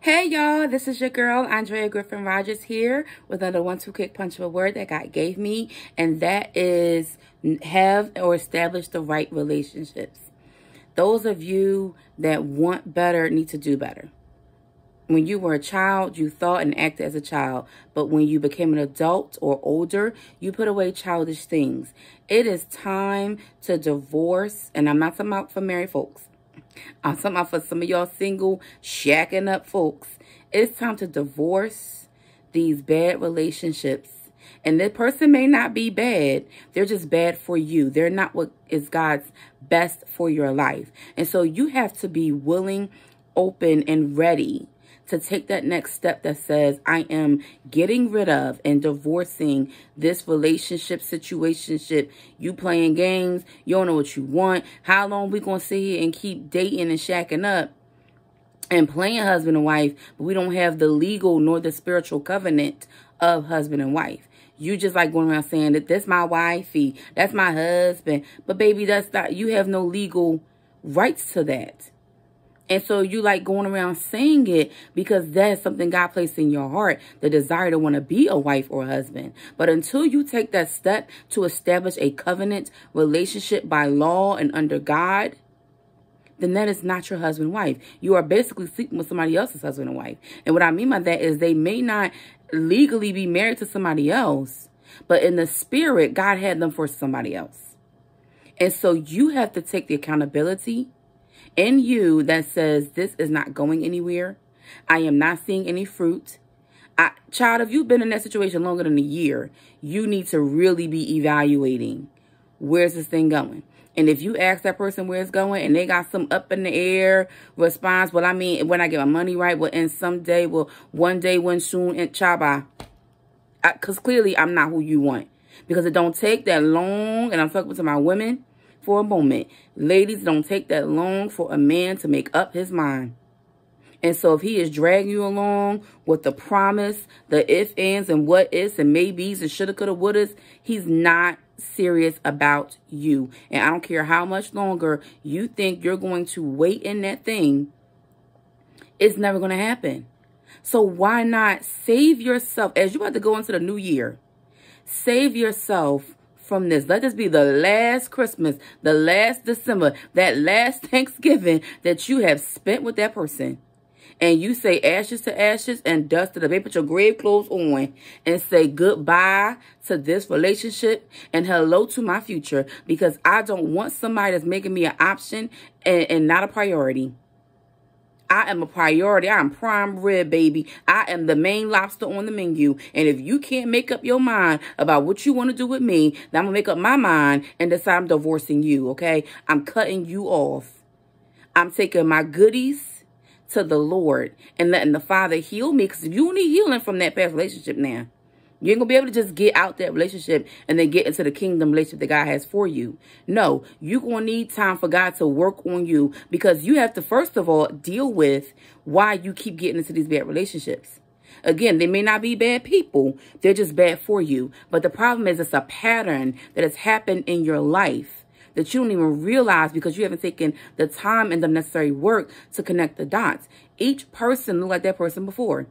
Hey y'all, this is your girl Andrea Griffin Rogers here with another 1-2 kick punch of a word that God gave me, and that is have or establish the right relationships. Those of you that want better need to do better. When you were a child, you thought and acted as a child, but when you became an adult or older, you put away childish things. It is time to divorce, and I'm not talking about for married folks. I'm talking about for some of y'all single, shacking up folks. It's time to divorce these bad relationships. And the person may not be bad. They're just bad for you. They're not what is God's best for your life. And so you have to be willing, open, and ready to take that next step that says, I am getting rid of and divorcing this relationship, situationship. You playing games. You don't know what you want. How long we going to sit here and keep dating and shacking up and playing husband and wife, but we don't have the legal nor the spiritual covenant of husband and wife? You just like going around saying that that's my wifey, that's my husband. But baby, that's not, you have no legal rights to that. And so you like going around saying it because that's something God placed in your heart, the desire to want to be a wife or a husband. But until you take that step to establish a covenant relationship by law and under God, then that is not your husband and wife. You are basically sleeping with somebody else's husband and wife. And what I mean by that is they may not legally be married to somebody else, but in the spirit, God had them for somebody else. And so you have to take the accountability in you that says, this is not going anywhere. I am not seeing any fruit. Child, if you've been in that situation longer than a year, you need to really be evaluating, where's this thing going? And if you ask that person where it's going and they got some up in the air response, well, I mean, when I get my money right, well, and someday, well, one day, when soon, and child, because clearly I'm not who you want. Because it don't take that long, and I'm talking to my women for a moment. Ladies, don't take that long for a man to make up his mind. And so if he is dragging you along with the promise, the if, ands, and what ifs, and maybes, and shoulda, coulda, wouldas, he's not serious about you. And I don't care how much longer you think you're going to wait in that thing. It's never going to happen. So why not save yourself as you about to go into the new year? Save yourself from this. Let this be the last Christmas, the last December, that last Thanksgiving that you have spent with that person. And you say ashes to ashes and dust to the bay. Put your grave clothes on and say goodbye to this relationship and hello to my future. Because I don't want somebody that's making me an option and not a priority. I am a priority. I am prime rib, baby. I am the main lobster on the menu. And if you can't make up your mind about what you want to do with me, then I'm going to make up my mind and decide I'm divorcing you, okay? I'm cutting you off. I'm taking my goodies to the Lord and letting the Father heal me. Because if you need healing from that past relationship now, you ain't going to be able to just get out that relationship and then get into the kingdom relationship that God has for you. No, you're going to need time for God to work on you, because you have to, first of all, deal with why you keep getting into these bad relationships. Again, they may not be bad people. They're just bad for you. But the problem is it's a pattern that has happened in your life that you don't even realize because you haven't taken the time and the necessary work to connect the dots. Each person looked like that person before.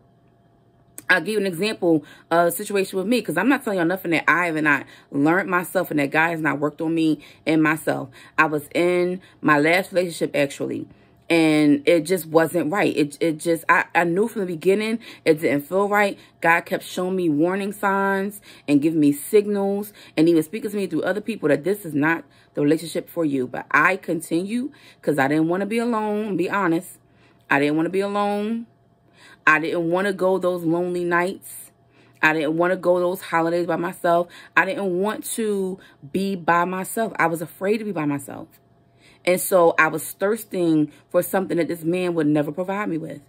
I'll give you an example of a situation with me, because I'm not telling y'all nothing that I have not learned myself and that God has not worked on me and myself. I was in my last relationship, actually, and it just wasn't right. It just, I knew from the beginning it didn't feel right. God kept showing me warning signs and giving me signals, and even speaking to me through other people that this is not the relationship for you. But I continue because I didn't want to be alone, be honest. I didn't want to be alone. I didn't want to go those lonely nights. I didn't want to go those holidays by myself. I didn't want to be by myself. I was afraid to be by myself. And so I was thirsting for something that this man would never provide me with.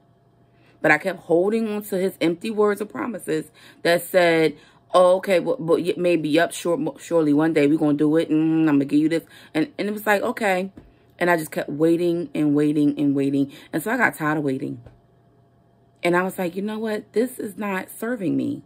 But I kept holding on to his empty words of promises that said, oh, okay, well, maybe, yep, surely one day we're going to do it. I'm going to give you this. And it was like, okay. And I just kept waiting and waiting and waiting. And so I got tired of waiting. And I was like, you know what? This is not serving me.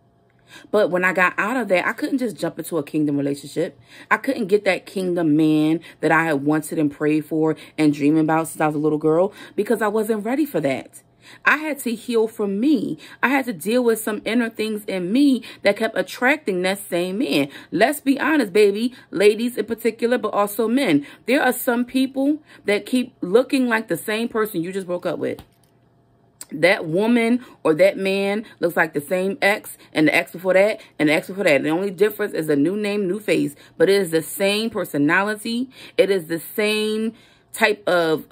But when I got out of that, I couldn't just jump into a kingdom relationship. I couldn't get that kingdom man that I had wanted and prayed for and dreamed about since I was a little girl, because I wasn't ready for that. I had to heal from me. I had to deal with some inner things in me that kept attracting that same man. Let's be honest, baby, ladies in particular, but also men. There are some people that keep looking like the same person you just broke up with. That woman or that man looks like the same ex and the ex before that and the ex before that. The only difference is a new name, new face, but it is the same personality. It is the same type of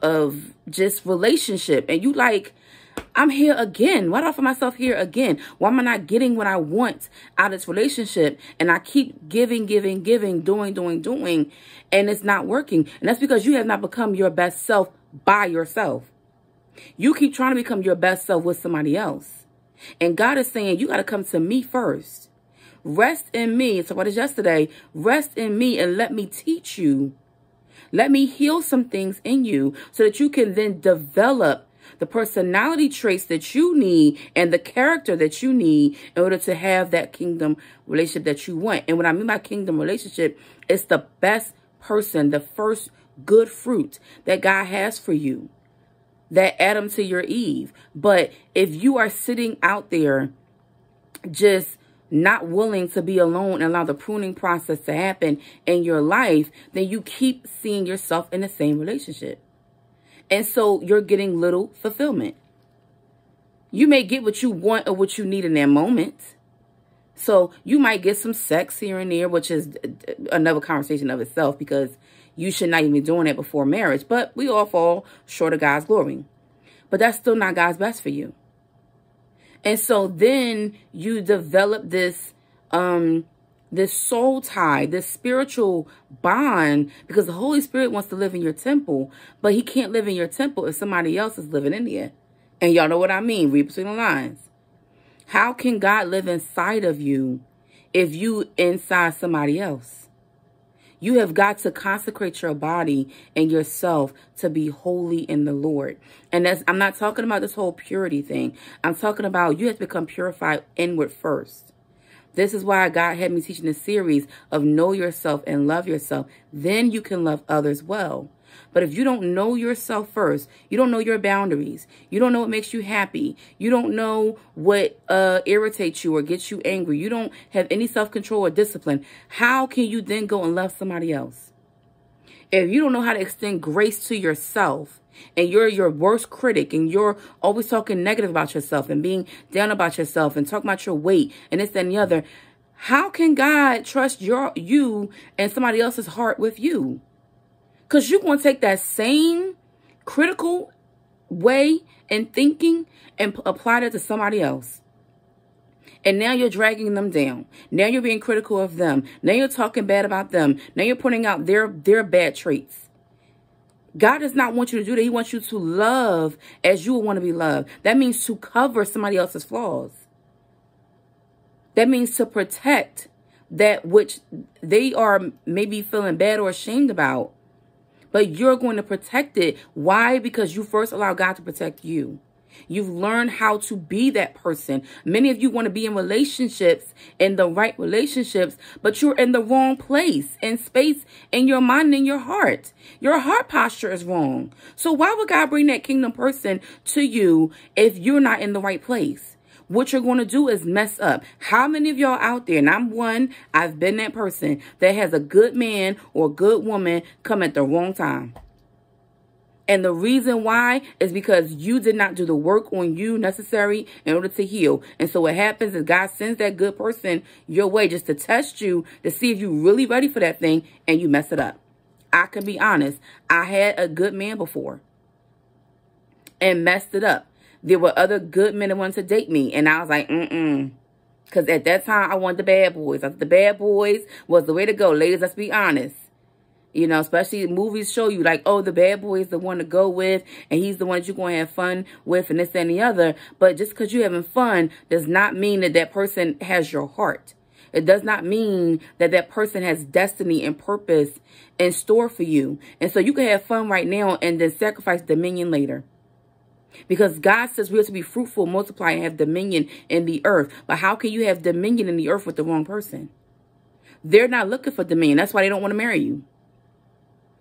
just relationship. And you like, I'm here again. Why do I find myself here again? Why am I not getting what I want out of this relationship? And I keep giving, doing, and it's not working. And that's because you have not become your best self by yourself. You keep trying to become your best self with somebody else. And God is saying, you got to come to me first. Rest in me. So what is yesterday? Rest in me and let me teach you. Let me heal some things in you so that you can then develop the personality traits that you need and the character that you need in order to have that kingdom relationship that you want. And what I mean by kingdom relationship, it's the best person, the first good fruit that God has for you. That Adam to your Eve. But if you are sitting out there just not willing to be alone and allow the pruning process to happen in your life, then you keep seeing yourself in the same relationship. And so you're getting little fulfillment. You may get what you want or what you need in that moment. So you might get some sex here and there, which is another conversation of itself, because you should not even be doing that before marriage. But we all fall short of God's glory. But that's still not God's best for you. And so then you develop this this soul tie, this spiritual bond, because the Holy Spirit wants to live in your temple, but he can't live in your temple if somebody else is living in there. And y'all know what I mean. Read between the lines. How can God live inside of you if you inside somebody else? You have got to consecrate your body and yourself to be holy in the Lord. And that's, I'm not talking about this whole purity thing. I'm talking about you have to become purified inward first. This is why God had me teaching this series of know yourself and love yourself. Then you can love others well. But if you don't know yourself first, you don't know your boundaries, you don't know what makes you happy, you don't know what irritates you or gets you angry, you don't have any self-control or discipline, how can you then go and love somebody else? If you don't know how to extend grace to yourself, and you're your worst critic, and you're always talking negative about yourself and being down about yourself and talking about your weight and this and the other, how can God trust you and somebody else's heart with you? Because you're going to take that same critical way and thinking and apply that to somebody else. And now you're dragging them down. Now you're being critical of them. Now you're talking bad about them. Now you're pointing out their bad traits. God does not want you to do that. He wants you to love as you would want to be loved. That means to cover somebody else's flaws. That means to protect that which they are maybe feeling bad or ashamed about. But you're going to protect it. Why? Because you first allow God to protect you. You've learned how to be that person. Many of you want to be in relationships, in the right relationships, but you're in the wrong place and space in your mind and in your heart. Your heart posture is wrong. So why would God bring that kingdom person to you if you're not in the right place? What you're going to do is mess up. How many of y'all out there, and I'm one, I've been that person that has a good man or good woman come at the wrong time. And the reason why is because you did not do the work on you necessary in order to heal. And so what happens is God sends that good person your way just to test you, to see if you're really ready for that thing, and you mess it up. I can be honest. I had a good man before and messed it up. There were other good men that wanted to date me. And I was like, Because at that time, I wanted the bad boys. I thought the bad boys was the way to go. Ladies, let's be honest. You know, especially movies show you like, oh, the bad boy is the one to go with. And he's the one that you're going to have fun with and this and the other. But just because you're having fun does not mean that that person has your heart. It does not mean that that person has destiny and purpose in store for you. And so you can have fun right now and then sacrifice dominion later. Because God says we are to be fruitful, multiply, and have dominion in the earth. But how can you have dominion in the earth with the wrong person? They're not looking for dominion. That's why they don't want to marry you.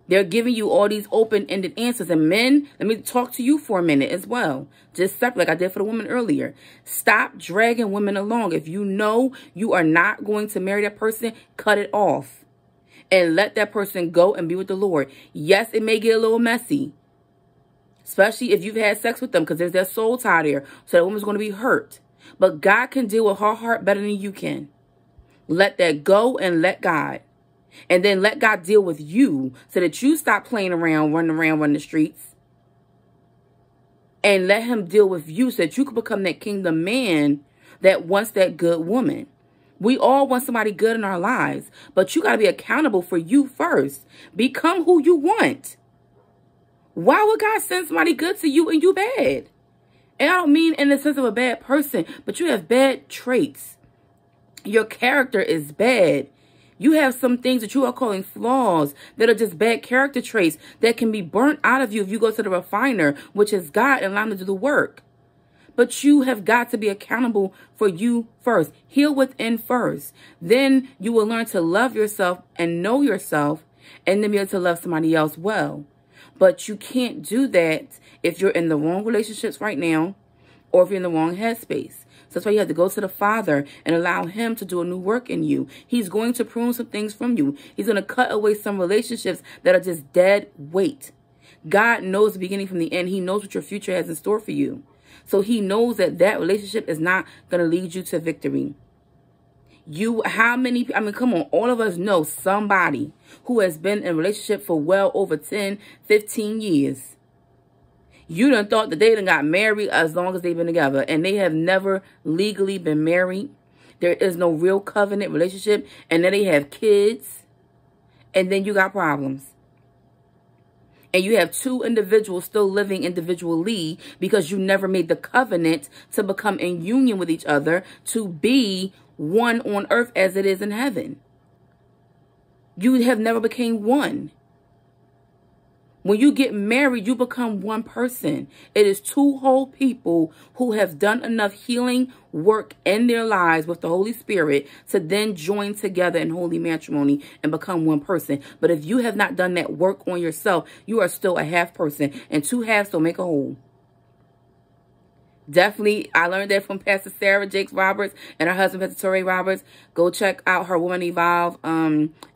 They're giving you all these open-ended answers. And men, let me talk to you for a minute as well. Just separate, like I did for the woman earlier. Stop dragging women along. If you know you are not going to marry that person, cut it off. And let that person go and be with the Lord. Yes, it may get a little messy. Especially if you've had sex with them, because there's that soul tie there. So that woman's going to be hurt. But God can deal with her heart better than you can. Let that go and let God. And then let God deal with you so that you stop playing around, running the streets. And let him deal with you so that you can become that kingdom man that wants that good woman. We all want somebody good in our lives, but you got to be accountable for you first. Become who you want. Why would God send somebody good to you and you bad? And I don't mean in the sense of a bad person, but you have bad traits. Your character is bad. You have some things that you are calling flaws that are just bad character traits that can be burnt out of you if you go to the refiner, which is God, and allow him to do the work. But you have got to be accountable for you first. Heal within first. Then you will learn to love yourself and know yourself and then be able to love somebody else well. But you can't do that if you're in the wrong relationships right now or if you're in the wrong headspace. So that's why you have to go to the Father and allow him to do a new work in you. He's going to prune some things from you. He's going to cut away some relationships that are just dead weight. God knows the beginning from the end. He knows what your future has in store for you. So he knows that that relationship is not going to lead you to victory. Come on, all of us know somebody who has been in a relationship for well over 10, 15 years. You done thought that they done got married as long as they've been together, and they have never legally been married. There is no real covenant relationship, and then they have kids, and then you got problems. And you have two individuals still living individually because you never made the covenant to become in union with each other to be one on earth as it is in heaven. You have never became one. When you get married, you become one person. It is two whole people who have done enough healing work in their lives with the Holy Spirit to then join together in holy matrimony and become one person. But if you have not done that work on yourself, you are still a half person, and two halves don't make a whole. Definitely, I learned that from Pastor Sarah Jakes Roberts and her husband, Pastor Torrey Roberts. Go check out her Woman Evolve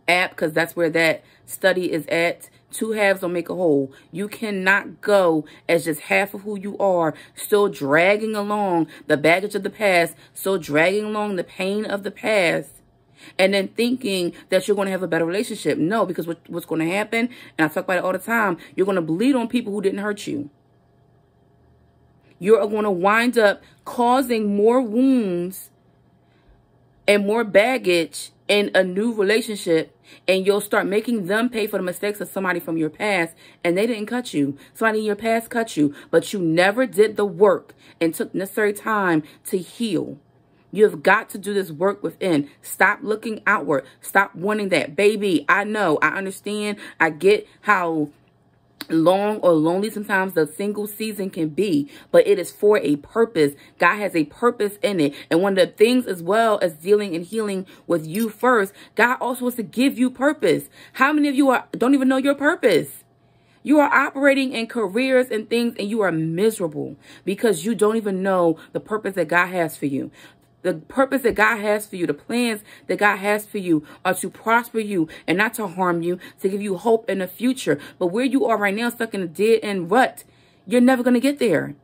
app, because that's where that study is at. Two halves don't make a whole. You cannot go as just half of who you are, still dragging along the baggage of the past, still dragging along the pain of the past, and then thinking that you're going to have a better relationship. No, because what's going to happen, and I talk about it all the time, you're going to bleed on people who didn't hurt you. You're going to wind up causing more wounds and more baggage in a new relationship, and you'll start making them pay for the mistakes of somebody from your past, and they didn't cut you. Somebody in your past cut you, but you never did the work and took necessary time to heal. You have got to do this work within. Stop looking outward. Stop wanting that. Baby, I know, I understand. I get how long or lonely sometimes the single season can be, but it is for a purpose. God has a purpose in it. And one of the things, as well as dealing and healing with you first, God also wants to give you purpose. How many of you don't even know your purpose? You are operating in careers and things, and you are miserable because you don't even know the purpose that God has for you. The purpose that God has for you, the plans that God has for you are to prosper you and not to harm you, to give you hope in the future. But where you are right now, stuck in a dead-end rut, you're never going to get there.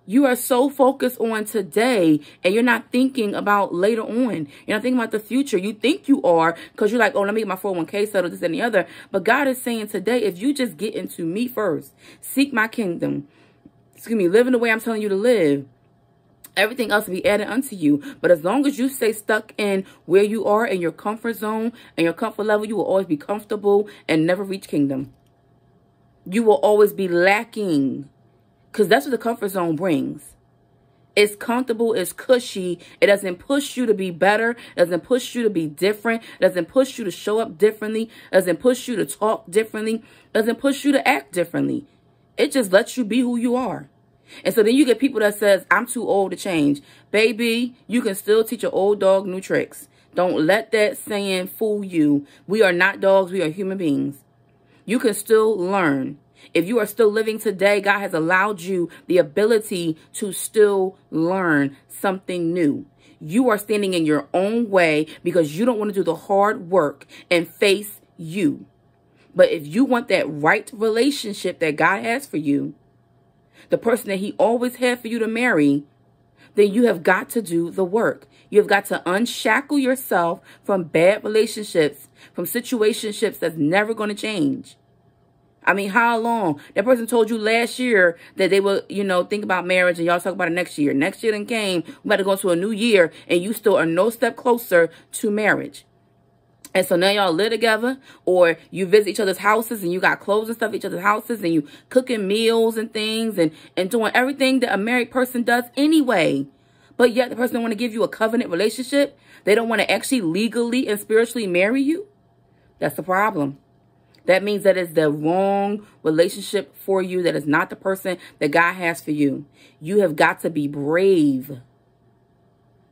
You are so focused on today, and you're not thinking about later on. You're not thinking about the future. You think you are because you're like, oh, let me get my 401k settled, this and the other. But God is saying today, if you just get into me first, seek my kingdom, live in the way I'm telling you to live, everything else will be added unto you. But as long as you stay stuck in where you are in your comfort zone and your comfort level, you will always be comfortable and never reach kingdom. You will always be lacking, because that's what the comfort zone brings. It's comfortable, it's cushy. It doesn't push you to be better. It doesn't push you to be different. It doesn't push you to show up differently. It doesn't push you to talk differently. It doesn't push you to act differently. It just lets you be who you are. And so then you get people that says, I'm too old to change. Baby, you can still teach an old dog new tricks. Don't let that saying fool you. We are not dogs. We are human beings. You can still learn. If you are still living today, God has allowed you the ability to still learn something new. You are standing in your own way because you don't want to do the hard work and face you. But if you want that right relationship that God has for you, the person that he always had for you to marry, then you have got to do the work. You have got to unshackle yourself from bad relationships, from situationships that's never going to change. I mean, how long? That person told you last year that they would, think about marriage, and y'all talk about it next year. Next year then came, we about to go into a new year, and you still are no step closer to marriage. And so now y'all live together, or you visit each other's houses and you got clothes and stuff at each other's houses, and you cooking meals and things and doing everything that a married person does anyway. But yet the person don't want to give you a covenant relationship. They don't want to actually legally and spiritually marry you. That's the problem. That means that it's the wrong relationship for you. That is not the person that God has for you. You have got to be brave.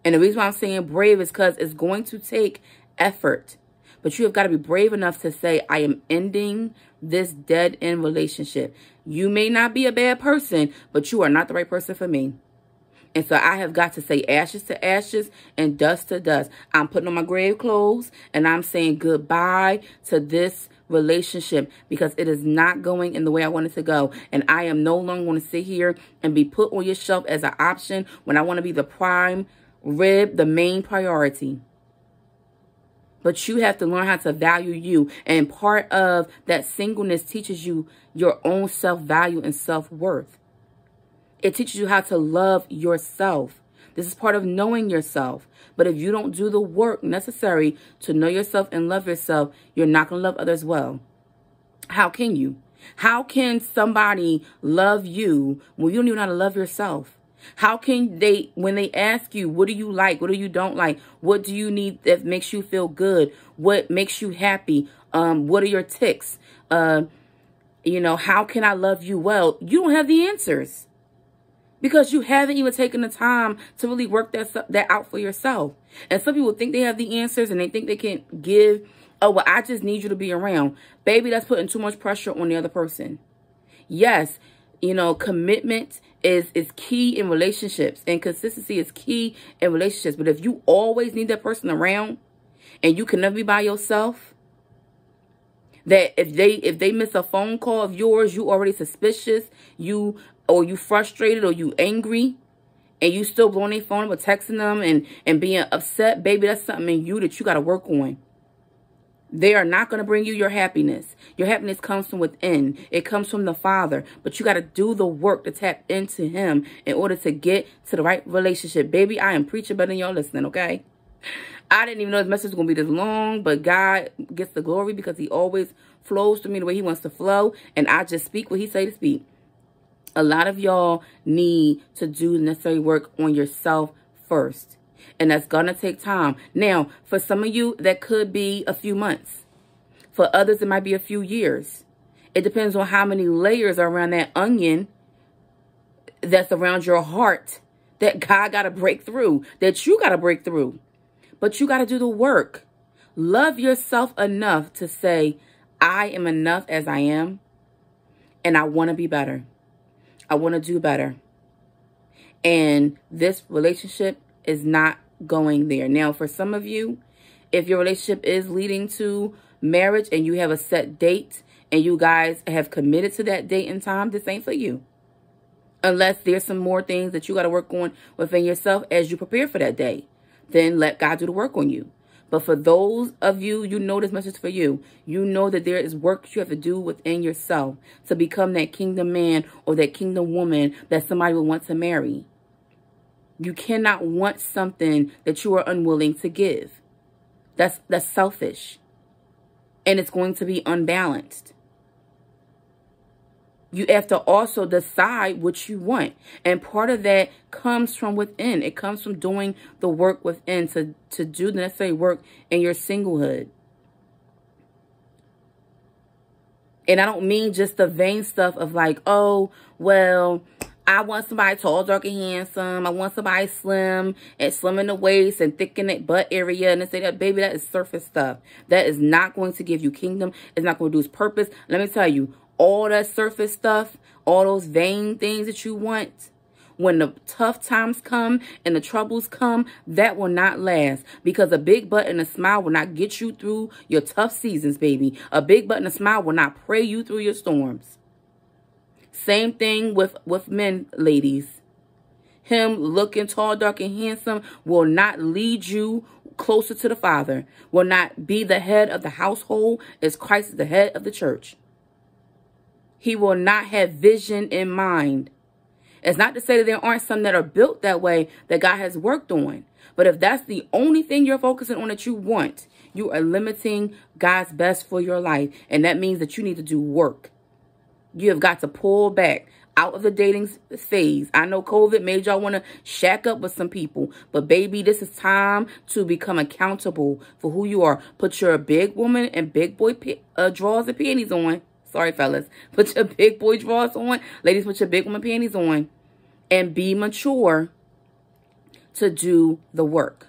And the reason why I'm saying brave is because it's going to take effort. But you have got to be brave enough to say, I am ending this dead-end relationship. You may not be a bad person, but you are not the right person for me. And so I have got to say ashes to ashes and dust to dust. I'm putting on my grave clothes and I'm saying goodbye to this relationship because it is not going in the way I want it to go. And I am no longer going to sit here and be put on your shelf as an option when I want to be the prime rib, the main priority. But you have to learn how to value you. And part of that singleness teaches you your own self-value and self-worth. It teaches you how to love yourself. This is part of knowing yourself. But if you don't do the work necessary to know yourself and love yourself, you're not going to love others well. How can you? How can somebody love you when you don't even know how to love yourself? How can they, when they ask you, what do you like? What do you don't like? What do you need that makes you feel good? What makes you happy? What are your tics? How can I love you well? You don't have the answers because you haven't even taken the time to really work that out for yourself. And some people think they have the answers and they think they can give, oh, well, I just need you to be around. Baby, that's putting too much pressure on the other person. Yes, commitment is key in relationships, and consistency is key in relationships. But if you always need that person around and you can never be by yourself, that if they miss a phone call of yours, you already suspicious, you frustrated or you angry, and you still blowing their phone up or texting them and being upset, baby, that's something in you that you got to work on. They are not going to bring you your happiness. Your happiness comes from within. It comes from the Father. But you got to do the work to tap into him in order to get to the right relationship. Baby, I am preaching better than y'all listening, okay? I didn't even know this message was going to be this long, but God gets the glory because he always flows to me the way he wants to flow. And I just speak what he say to speak. A lot of y'all need to do the necessary work on yourself first. And that's going to take time. Now, for some of you, that could be a few months. For others, it might be a few years. It depends on how many layers are around that onion that's around your heart that God got to break through, that you got to break through. But you got to do the work. Love yourself enough to say, I am enough as I am, and I want to be better. I want to do better. And this relationship is not going there. Now, for some of you, if your relationship is leading to marriage and you have a set date and you guys have committed to that date and time, this ain't for you. Unless there's some more things that you got to work on within yourself as you prepare for that day. Then let God do the work on you. But for those of you, you know this message for you. You know that there is work you have to do within yourself to become that kingdom man or that kingdom woman that somebody will want to marry. You cannot want something that you are unwilling to give. That's selfish. And it's going to be unbalanced. You have to also decide what you want. And part of that comes from within. It comes from doing the work within to do the necessary work in your singlehood. And I don't mean just the vain stuff of like, oh, well, I want somebody tall, dark, and handsome. I want somebody slim and slim in the waist and thick in the butt area. And they say that, baby, that is surface stuff. That is not going to give you kingdom. It's not going to do its purpose. Let me tell you, all that surface stuff, all those vain things that you want, when the tough times come and the troubles come, that will not last, because a big butt and a smile will not get you through your tough seasons, baby. A big butt and a smile will not pray you through your storms. Same thing with men, ladies. Him looking tall, dark, and handsome will not lead you closer to the Father, will not be the head of the household as Christ is the head of the church. He will not have vision in mind. It's not to say that there aren't some that are built that way that God has worked on. But if that's the only thing you're focusing on that you want, you are limiting God's best for your life. And that means that you need to do work. You have got to pull back out of the dating phase. I know COVID made y'all want to shack up with some people. But baby, this is time to become accountable for who you are. Put your big woman and big boy drawers and panties on. Sorry, fellas. Put your big boy drawers on. Ladies, put your big woman panties on. And be mature to do the work.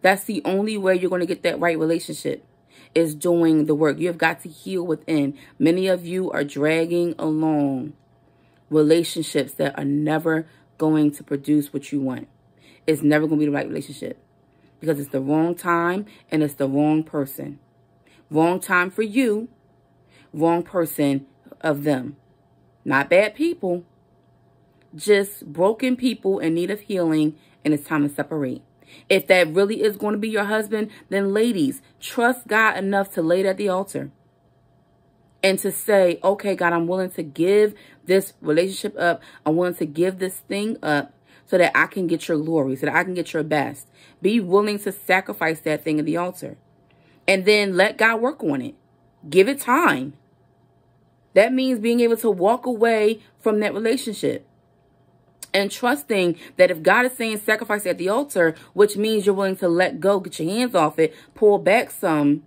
That's the only way you're going to get that right relationship, is doing the work. You've got to heal within. Many of you are dragging along relationships that are never going to produce what you want. It's never going to be the right relationship, because it's the wrong time and it's the wrong person. Wrong time for you. Wrong person of them. Not bad people. Just broken people in need of healing, and it's time to separate. If that really is going to be your husband, then ladies, trust God enough to lay it at the altar and to say, okay, God, I'm willing to give this relationship up. I'm willing to give this thing up so that I can get your glory, so that I can get your best. Be willing to sacrifice that thing at the altar, and then let God work on it. Give it time. That means being able to walk away from that relationship and trusting that if God is saying sacrifice at the altar, which means you're willing to let go, get your hands off it, pull back some,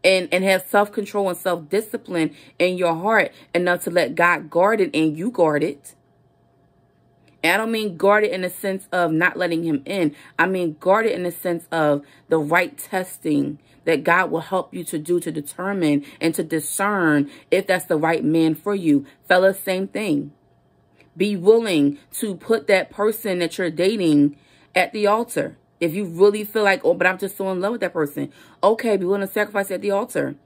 and have self-control and self-discipline in your heart enough to let God guard it and you guard it. And I don't mean guard it in the sense of not letting him in. I mean guard it in the sense of the right testing that God will help you to do, to determine and to discern if that's the right man for you. Fellas, same thing. Be willing to put that person that you're dating at the altar. If you really feel like, oh, but I'm just so in love with that person. Okay, be willing to sacrifice at the altar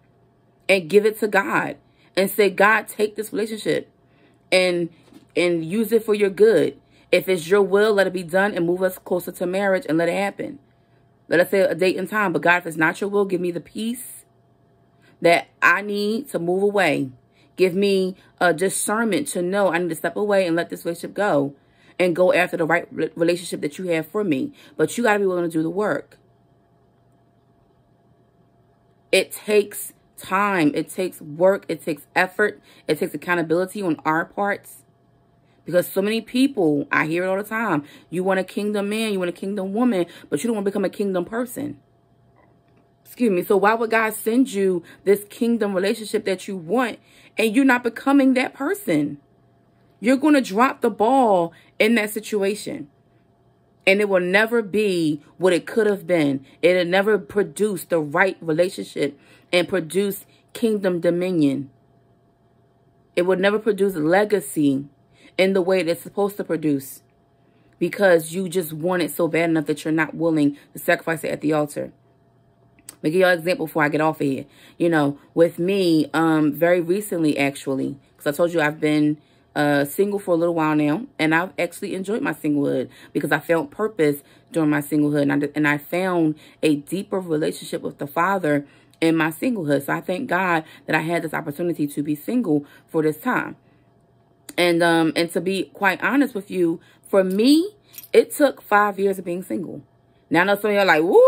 and give it to God and say, God, take this relationship and use it for your good. If it's your will, let it be done and move us closer to marriage and let it happen. Let us say a date and time. But God, if it's not your will, give me the peace that I need to move away. Give me a discernment to know I need to step away and let this relationship go and go after the right relationship that you have for me. But you got to be willing to do the work. It takes time. It takes work. It takes effort. It takes accountability on our parts. Because so many people, I hear it all the time. You want a kingdom man, you want a kingdom woman, but you don't want to become a kingdom person. Excuse me. So why would God send you this kingdom relationship that you want and you're not becoming that person? You're going to drop the ball in that situation. And it will never be what it could have been. It'll never produce the right relationship and produce kingdom dominion. It will never produce legacy in the way that it's supposed to produce, because you just want it so bad enough that you're not willing to sacrifice it at the altar. Let me give you an example before I get off of here. You know, with me, very recently, actually, because I told you I've been single for a little while now, and I've actually enjoyed my singlehood because I felt purpose during my singlehood, and I found a deeper relationship with the Father in my singlehood. So I thank God that I had this opportunity to be single for this time. And to be quite honest with you, for me, it took 5 years of being single. Now I know some of you are like, woo,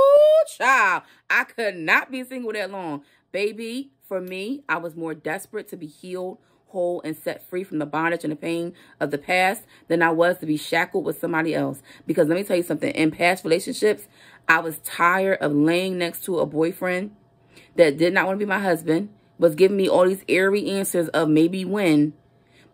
child, I could not be single that long. Baby, for me, I was more desperate to be healed, whole, and set free from the bondage and the pain of the past than I was to be shackled with somebody else. Because let me tell you something, in past relationships, I was tired of laying next to a boyfriend that did not want to be my husband, was giving me all these airy answers of maybe when,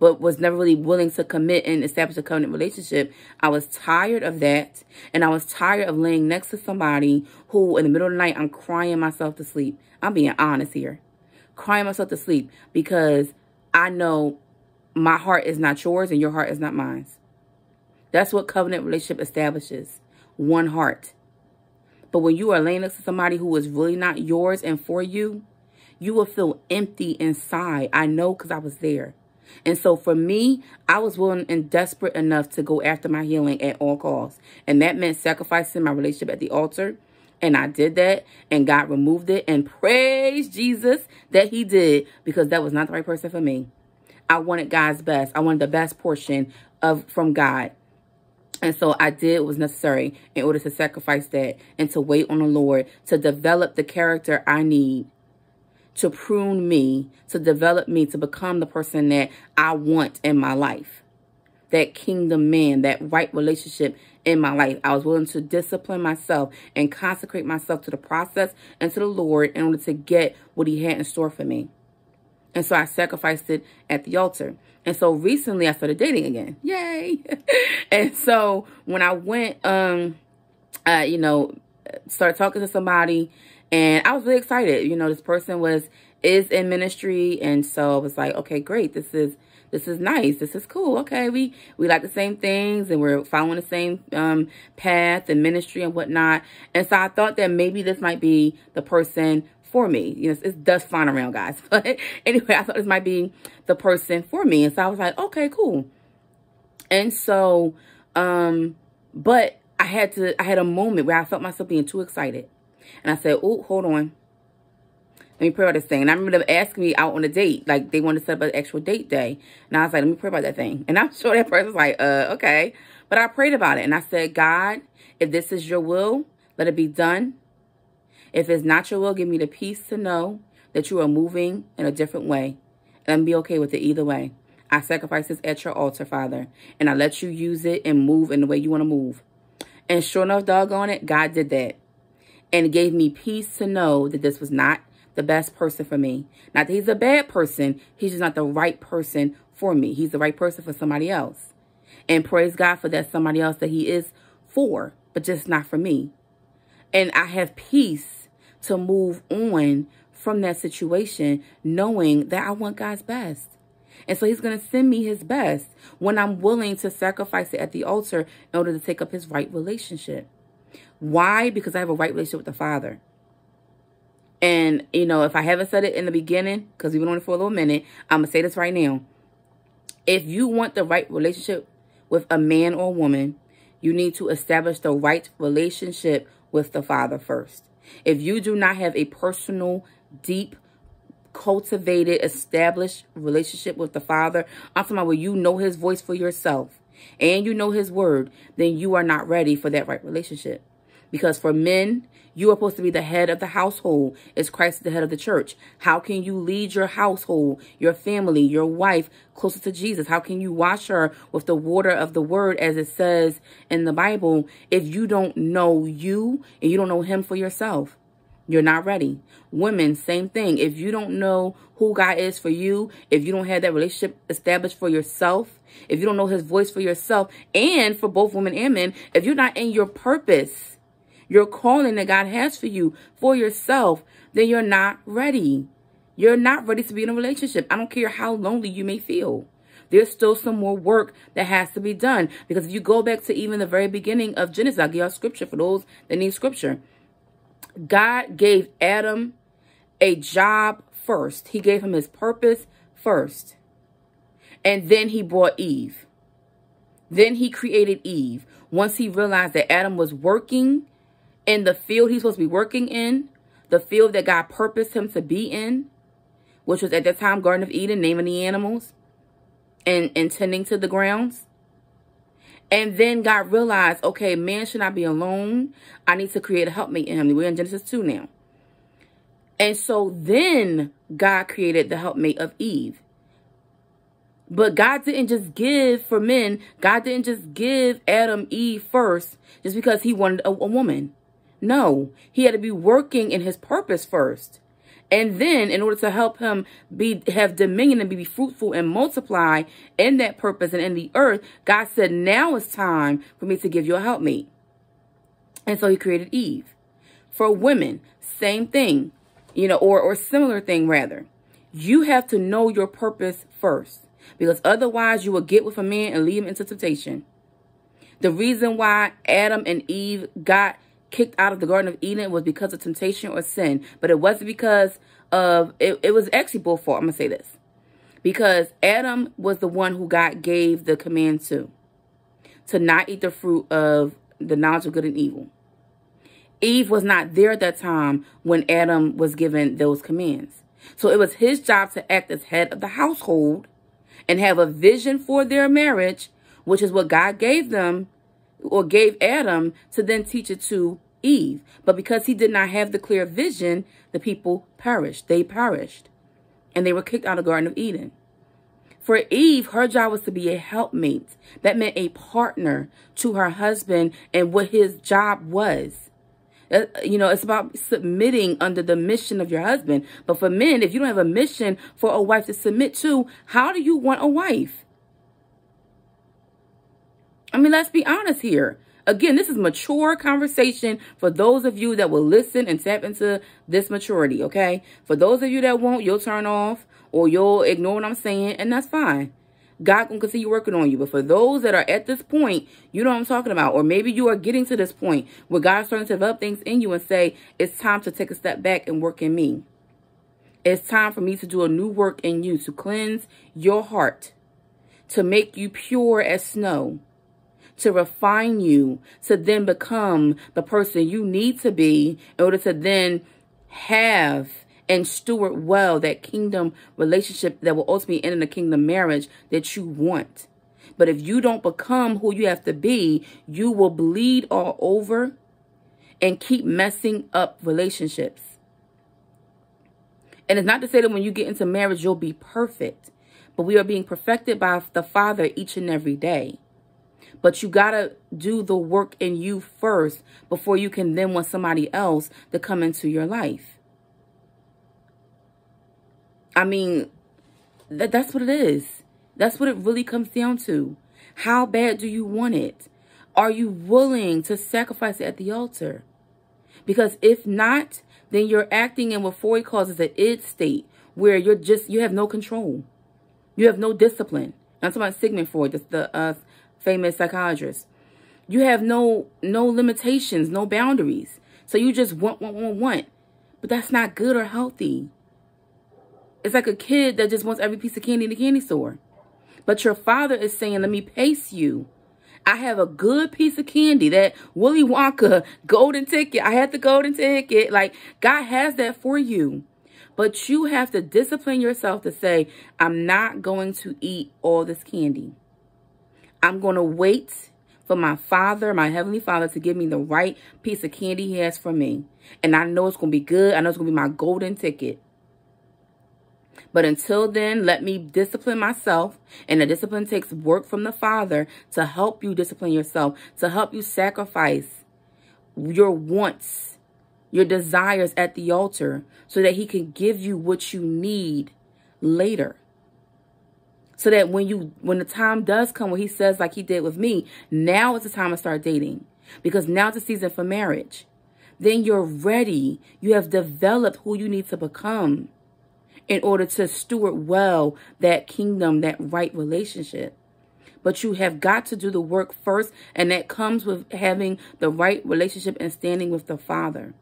but was never really willing to commit and establish a covenant relationship. I was tired of that. And I was tired of laying next to somebody who in the middle of the night, I'm crying myself to sleep. I'm being honest here. Crying myself to sleep because I know my heart is not yours and your heart is not mine. That's what covenant relationship establishes. One heart. But when you are laying next to somebody who is really not yours and for you, you will feel empty inside. I know because I was there. And so for me, I was willing and desperate enough to go after my healing at all costs. And that meant sacrificing my relationship at the altar. And I did that, and God removed it, and praise Jesus that he did, because that was not the right person for me. I wanted God's best. I wanted the best portion from God. And so I did what was necessary in order to sacrifice that and to wait on the Lord to develop the character I need, to prune me, to develop me, to become the person that I want in my life. That kingdom man, that right relationship in my life. I was willing to discipline myself and consecrate myself to the process and to the Lord in order to get what he had in store for me. And so I sacrificed it at the altar. And so recently I started dating again. Yay. And so when I went, you know, started talking to somebody, and I was really excited. You know, this person is in ministry. And so I was like, okay, great. This is nice. This is cool. Okay. We like the same things, and we're following the same path and ministry and whatnot. And so I thought that maybe this might be the person for me. You know, it's dust flying around, guys. But anyway, I thought this might be the person for me. And so I was like, okay, cool. And so, but I had a moment where I felt myself being too excited. And I said, oh, hold on. Let me pray about this thing. And I remember them asking me out on a date. Like, they wanted to set up an actual date day. And I was like, let me pray about that thing. And I'm sure that person was like, okay. But I prayed about it. And I said, God, if this is your will, let it be done. If it's not your will, give me the peace to know that you are moving in a different way. And be okay with it either way. I sacrifice this at your altar, Father. And I let you use it and move in the way you want to move. And sure enough, doggone it, God did that. And it gave me peace to know that this was not the best person for me. Not that he's a bad person. He's just not the right person for me. He's the right person for somebody else. And praise God for that somebody else that he is for, but just not for me. And I have peace to move on from that situation, knowing that I want God's best. And so he's going to send me his best when I'm willing to sacrifice it at the altar in order to take up his right relationship. Why? Because I have a right relationship with the Father. And, you know, if I haven't said it in the beginning, because we've been on it for a little minute, I'm going to say this right now. If you want the right relationship with a man or woman, you need to establish the right relationship with the Father first. If you do not have a personal, deep, cultivated, established relationship with the Father, I'm talking about where you know his voice for yourself and you know his word, then you are not ready for that right relationship. Because for men, you are supposed to be the head of the household as Christ is the head of the church. How can you lead your household, your family, your wife closer to Jesus? How can you wash her with the water of the word, as it says in the Bible, if you don't know you and you don't know him for yourself? You're not ready. Women, same thing. If you don't know who God is for you, if you don't have that relationship established for yourself, if you don't know his voice for yourself, and for both women and men, if you're not in your purpose, your calling that God has for you for yourself, then you're not ready. You're not ready to be in a relationship. I don't care how lonely you may feel. There's still some more work that has to be done. Because if you go back to even the very beginning of Genesis, I'll give y'all scripture for those that need scripture. God gave Adam a job first. He gave him his purpose first. And then he brought Eve. Then he created Eve. Once he realized that Adam was working in the field he's supposed to be working in, the field that God purposed him to be in, which was at that time Garden of Eden, naming the animals and tending to the grounds. And then God realized, okay, man should not be alone. I need to create a helpmate in him. We're in Genesis 2 now. And so then God created the helpmate of Eve. But God didn't just give for men. God didn't just give Adam Eve first just because he wanted a woman. No, he had to be working in his purpose first. And then in order to help him have dominion and be fruitful and multiply in that purpose and in the earth, God said, now it's time for me to give you a helpmate. And so he created Eve. For women, same thing, or similar thing rather. You have to know your purpose first, because otherwise you will get with a man and lead him into temptation. The reason why Adam and Eve got kicked out of the Garden of Eden was because of temptation or sin. But it wasn't because of, it was actually both fault. I'm going to say this. Because Adam was the one who God gave the command to not eat the fruit of the knowledge of good and evil. Eve was not there at that time when Adam was given those commands. So it was his job to act as head of the household and have a vision for their marriage, which is what God gave them, or gave Adam, to then teach it to Eve. But because he did not have the clear vision, the people perished. They perished. And they were kicked out of the Garden of Eden. For Eve, her job was to be a helpmate. That meant a partner to her husband and what his job was. It's about submitting under the mission of your husband. But for men, if you don't have a mission for a wife to submit to, how do you want a wife? I mean, let's be honest here. Again, this is mature conversation for those of you that will listen and tap into this maturity, okay? For those of you that won't, you'll turn off or you'll ignore what I'm saying, and that's fine. God can continue working on you. But for those that are at this point, you know what I'm talking about. Or maybe you are getting to this point where God's starting to develop things in you and say, it's time to take a step back and work in me. It's time for me to do a new work in you, to cleanse your heart, to make you pure as snow, to refine you, to then become the person you need to be in order to then have and steward well that kingdom relationship that will ultimately end in a kingdom marriage that you want. But if you don't become who you have to be, you will bleed all over and keep messing up relationships. And it's not to say that when you get into marriage, you'll be perfect. But we are being perfected by the Father each and every day. But you got to do the work in you first before you can then want somebody else to come into your life. I mean, that's what it is. That's what it really comes down to. How bad do you want it? Are you willing to sacrifice it at the altar? Because if not, then you're acting in what Freud calls an id state, where you have no control. You have no discipline. I'm talking about Sigmund Freud, the famous psychiatrist. You have no limitations, no boundaries. So you just want. But that's not good or healthy. It's like a kid that just wants every piece of candy in the candy store. But your father is saying, let me pace you. I have a good piece of candy, that Willy Wonka golden ticket. I had the golden ticket. Like, God has that for you. But you have to discipline yourself to say, I'm not going to eat all this candy. I'm going to wait for my Father, my Heavenly Father, to give me the right piece of candy He has for me. And I know it's going to be good. I know it's going to be my golden ticket. But until then, let me discipline myself. And the discipline takes work from the Father to help you discipline yourself, to help you sacrifice your wants, your desires at the altar, so that He can give you what you need later. So that when the time does come, when He says, like He did with me, now is the time to start dating. Because now it's the season for marriage. Then you're ready. You have developed who you need to become in order to steward well that kingdom, that right relationship. But you have got to do the work first, and that comes with having the right relationship and standing with the Father.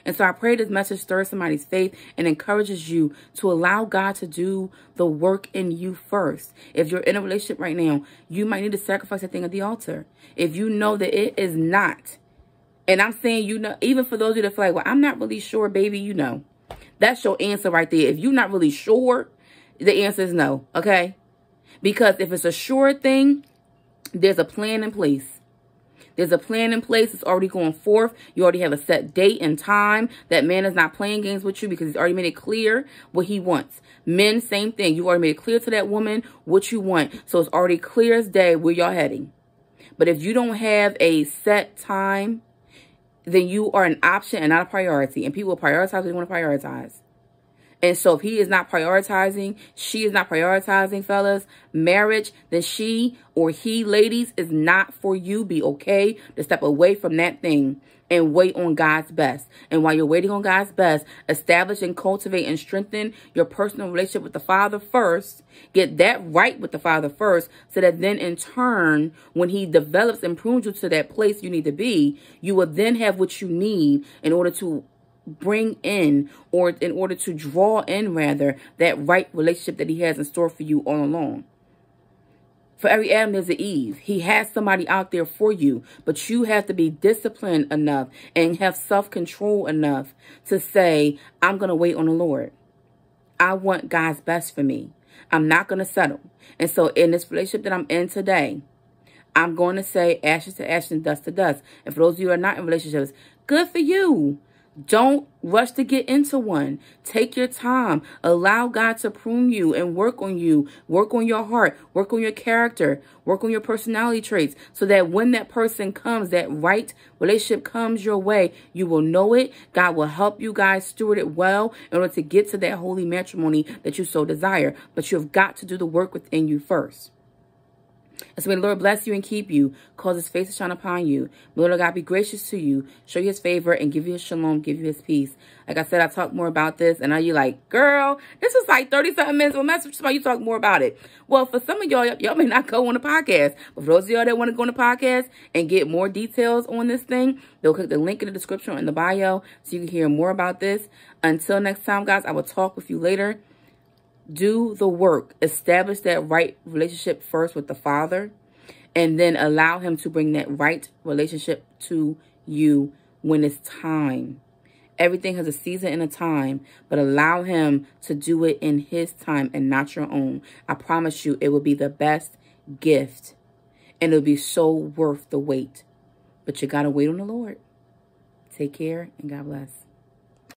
And so I pray this message stirs somebody's faith and encourages you to allow God to do the work in you first. If you're in a relationship right now, you might need to sacrifice that thing at the altar. If you know that it is not, and I'm saying, even for those of you that feel like, well, I'm not really sure, baby, that's your answer right there. If you're not really sure, the answer is no, okay? Because if it's a sure thing, there's a plan in place. There's a plan in place. It's already going forth. You already have a set date and time. That man is not playing games with you because he's already made it clear what he wants. Men, same thing. You already made it clear to that woman what you want. So it's already clear as day where y'all heading. But if you don't have a set time, then you are an option and not a priority. And people will prioritize what they want to prioritize. And so if he is not prioritizing, she is not prioritizing, fellas, marriage, then she or he, ladies, is not for you. Be okay to step away from that thing and wait on God's best. And while you're waiting on God's best, establish and cultivate and strengthen your personal relationship with the Father first. Get that right with the Father first, so that then in turn, when he develops and prunes you to that place you need to be, you will then have what you need in order to bring in, or in order to draw in rather, that right relationship that he has in store for you all along. For every Adam, there's an Eve. He has somebody out there for you, but you have to be disciplined enough and have self-control enough to say, I'm going to wait on the Lord. I want God's best for me. I'm not going to settle. And so in this relationship that I'm in today, I'm going to say ashes to ashes and dust to dust. And for those of you who are not in relationships, good for you. Don't rush to get into one. Take your time. Allow God to prune you and work on you. Work on your heart. Work on your character. Work on your personality traits, so that when that person comes, that right relationship comes your way, you will know it. God will help you guys steward it well in order to get to that holy matrimony that you so desire. But you have got to do the work within you first. And so may the Lord bless you and keep you, cause his face to shine upon you. May the Lord God be gracious to you, show you his favor, and give you his shalom, give you his peace. Like I said, I talk more about this, and now you're like, girl, this was like 30-something minutes of a message. Why you talk more about it? Well, for some of y'all may not go on the podcast. But for those of y'all that want to go on the podcast and get more details on this thing, they'll click the link in the description or in the bio so you can hear more about this. Until next time, guys, I will talk with you later. Do the work. Establish that right relationship first with the Father, and then allow him to bring that right relationship to you when it's time. Everything has a season and a time, but allow him to do it in his time and not your own. I promise you, it will be the best gift, and it'll be so worth the wait. But you got to wait on the Lord. Take care, and God bless.